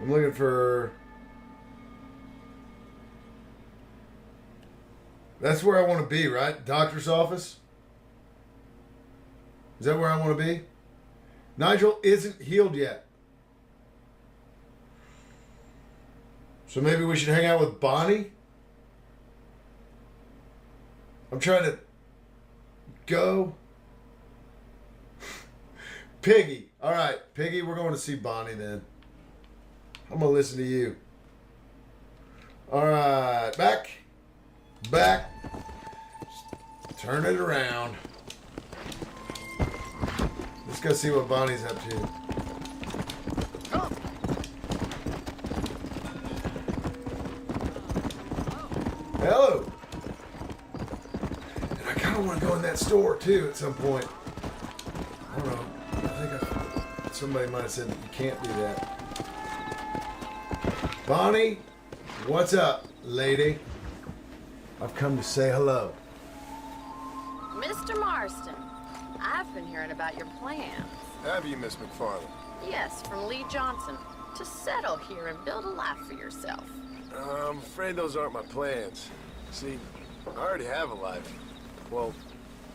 I'm looking for... That's where I want to be, right? Doctor's office? Is that where I want to be? Nigel isn't healed yet. So maybe we should hang out with Bonnie? I'm trying to go. Piggy. All right, Piggy, we're going to see Bonnie then. I'm going to listen to you. All right, back. Back. Turn it around. Let's go see what Bonnie's up to. Hello. And I kind of want to go in that store too at some point. I don't know. I think somebody might have said that you can't do that. Bonnie, what's up, lady? I've come to say hello. Mr. Marston, I've been hearing about your plans. Have you, Miss McFarlane? Yes, from Lee Johnson, to settle here and build a life for yourself. I'm afraid those aren't my plans. See, I already have a life. Well,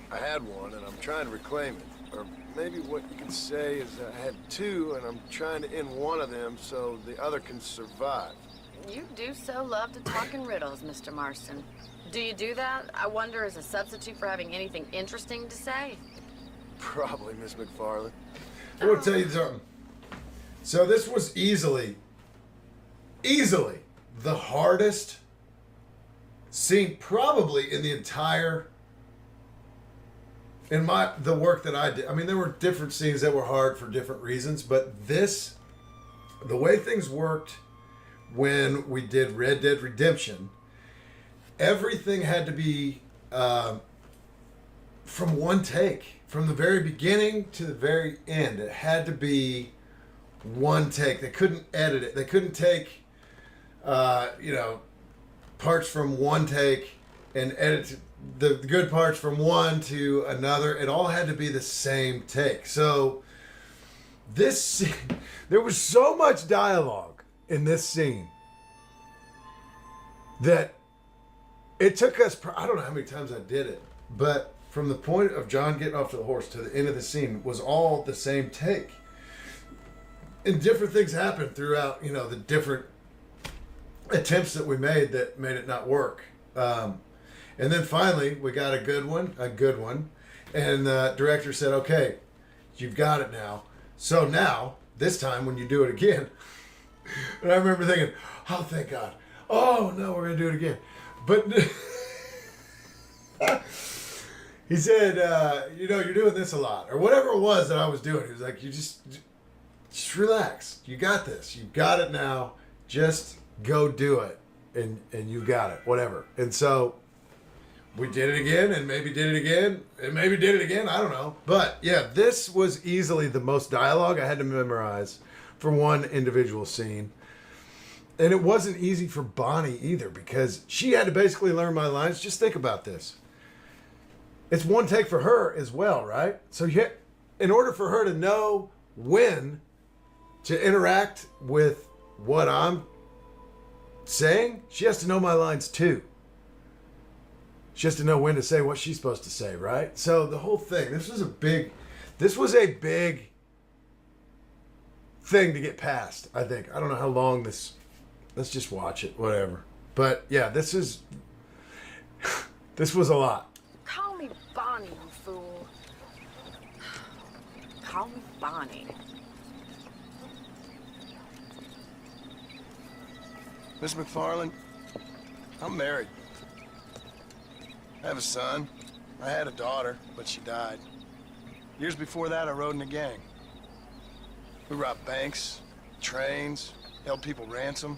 I had one, and I'm trying to reclaim it. Or maybe what you can say is I had two, and I'm trying to end one of them so the other can survive. You do so love to talk in riddles, Mr. Marston. Do you do that, I wonder, as a substitute for having anything interesting to say? Probably, Miss McFarlane. I want to tell you something. So this was easily the hardest scene probably in the entire, the work that I did. I mean, there were different scenes that were hard for different reasons, but this, the way things worked when we did Red Dead Redemption, everything had to be from one take. From the very beginning to the very end, it had to be one take. They couldn't edit it. They couldn't take, parts from one take and edit the good parts from one to another. It all had to be the same take. So this scene, there was so much dialogue in this scene that it took us, I don't know how many times I did it, but from the point of John getting off the horse to the end of the scene was all the same take. And different things happened throughout, the different attempts that we made that made it not work. And then finally, we got a good one. And the director said, okay, you've got it now. So now, this time when you do it again, and I remember thinking, oh, thank God. Oh, no, we're going to do it again. But he said, you're doing this a lot. Or whatever it was that I was doing. He was like, you just relax. You got this. You got it now. Just go do it. And you got it. Whatever. And so we did it again and maybe did it again. And maybe did it again. I don't know. But yeah, this was easily the most dialogue I had to memorize for one individual scene. And it wasn't easy for Bonnie either because she had to basically learn my lines. Just think about this. It's one take for her as well, right? So in order for her to know when to interact with what I'm saying, she has to know my lines too. She has to know when to say what she's supposed to say, right? So the whole thing, this was a big thing to get past, I think. I don't know how long this, let's just watch it, whatever. But yeah, this was a lot. Call me Bonnie, you fool. Call me Bonnie. Miss McFarlane, I'm married. I have a son. I had a daughter, but she died. Years before that, I rode in a gang. We robbed banks, trains, held people ransom.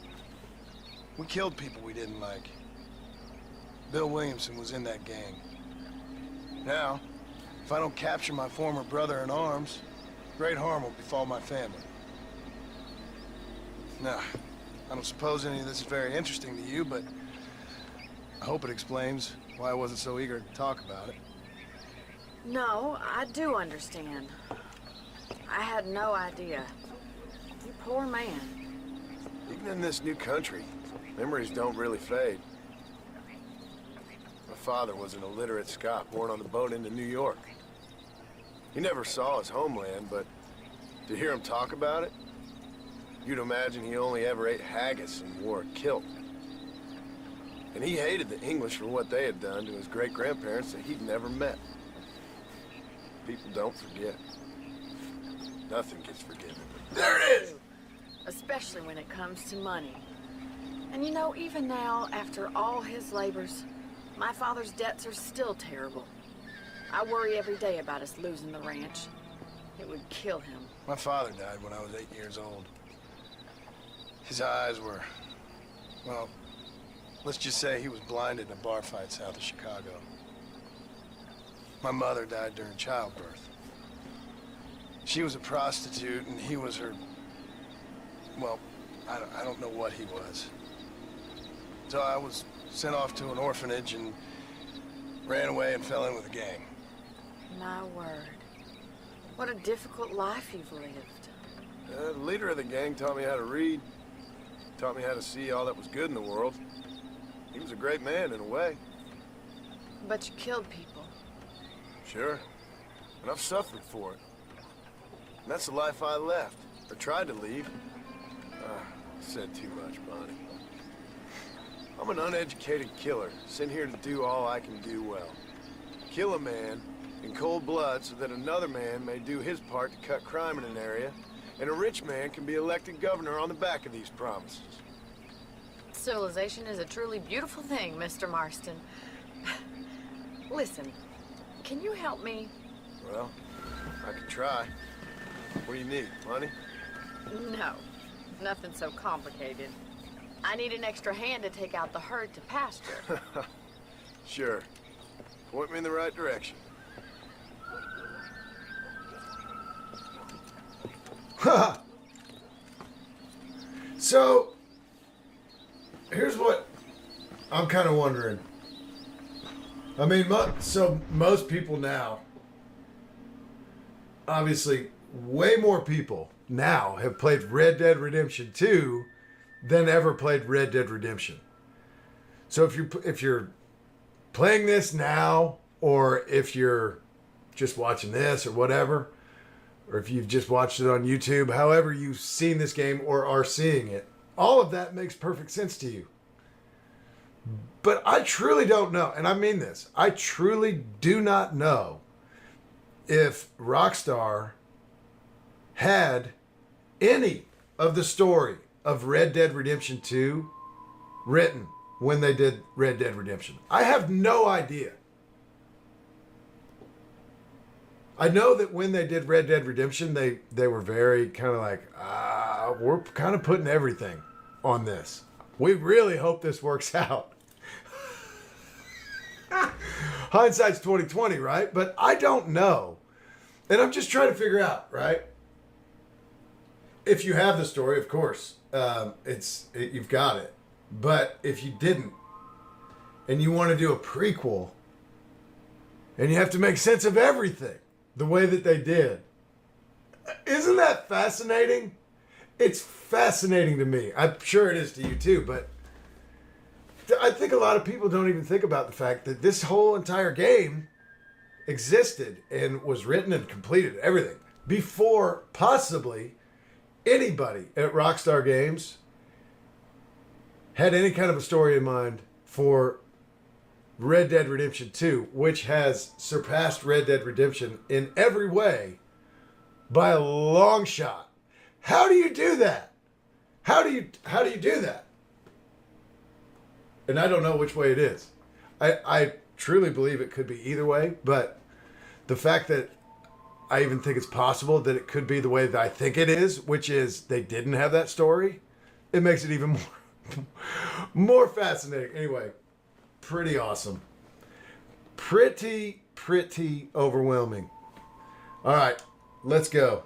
We killed people we didn't like. Bill Williamson was in that gang. Now, if I don't capture my former brother in arms, great harm will befall my family. Now, I don't suppose any of this is very interesting to you, but I hope it explains why I wasn't so eager to talk about it. No, I do understand. I had no idea. You poor man. Even in this new country, memories don't really fade. My father was an illiterate Scot born on the boat into New York. He never saw his homeland, but to hear him talk about it, you'd imagine he only ever ate haggis and wore a kilt. And he hated the English for what they had done to his great-grandparents that he'd never met. People don't forget. Nothing gets forgiven. There it is! Especially when it comes to money. And you know, even now, after all his labors, my father's debts are still terrible. I worry every day about us losing the ranch. It would kill him. My father died when I was 8 years old. His eyes were, well, let's just say he was blinded in a bar fight south of Chicago. My mother died during childbirth. She was a prostitute and he was her, well, I don't know what he was. So I was sent off to an orphanage and ran away and fell in with a gang. My word. What a difficult life you've lived. The leader of the gang taught me how to read, taught me how to see all that was good in the world. He was a great man in a way. But you killed people. Sure, and I've suffered for it. And that's the life I left, or tried to leave. Said too much, Bonnie. I'm an uneducated killer, sent here to do all I can do well. Kill a man in cold blood so that another man may do his part to cut crime in an area, and a rich man can be elected governor on the back of these promises. Civilization is a truly beautiful thing, Mr. Marston. Listen, can you help me? Well, I could try. What do you need, money? No, nothing so complicated. I need an extra hand to take out the herd to pasture. Sure. Point me in the right direction. So, here's what I'm kind of wondering. I mean, so most people now, obviously, way more people now have played Red Dead Redemption 2 than ever played Red Dead Redemption. So if you're playing this now, or if you're just watching this or whatever, or if you've just watched it on YouTube, however you've seen this game or are seeing it, all of that makes perfect sense to you. But I truly don't know, and I mean this, I truly do not know if Rockstar had any of the story of Red Dead Redemption 2 written when they did Red Dead Redemption. I have no idea. I know that when they did Red Dead Redemption, they were very kind of like, we're kind of putting everything on this. We really hope this works out. Hindsight's 20/20, right? But I don't know. And I'm just trying to figure out, right? If you have the story, of course, you've got it. But if you didn't, and you want to do a prequel, and you have to make sense of everything the way that they did, isn't that fascinating? It's fascinating to me. I'm sure it is to you too, but I think a lot of people don't even think about the fact that this whole entire game existed and was written and completed, everything, before possibly anybody at Rockstar Games had any kind of a story in mind for Red Dead Redemption 2, which has surpassed Red Dead Redemption in every way by a long shot. How do you do that? How do you do that? And I don't know which way it is. I truly believe it could be either way, but the fact that I even think it's possible that it could be the way that I think it is, which is they didn't have that story, it makes it even more fascinating. Anyway, pretty awesome. Pretty overwhelming. All right, let's go.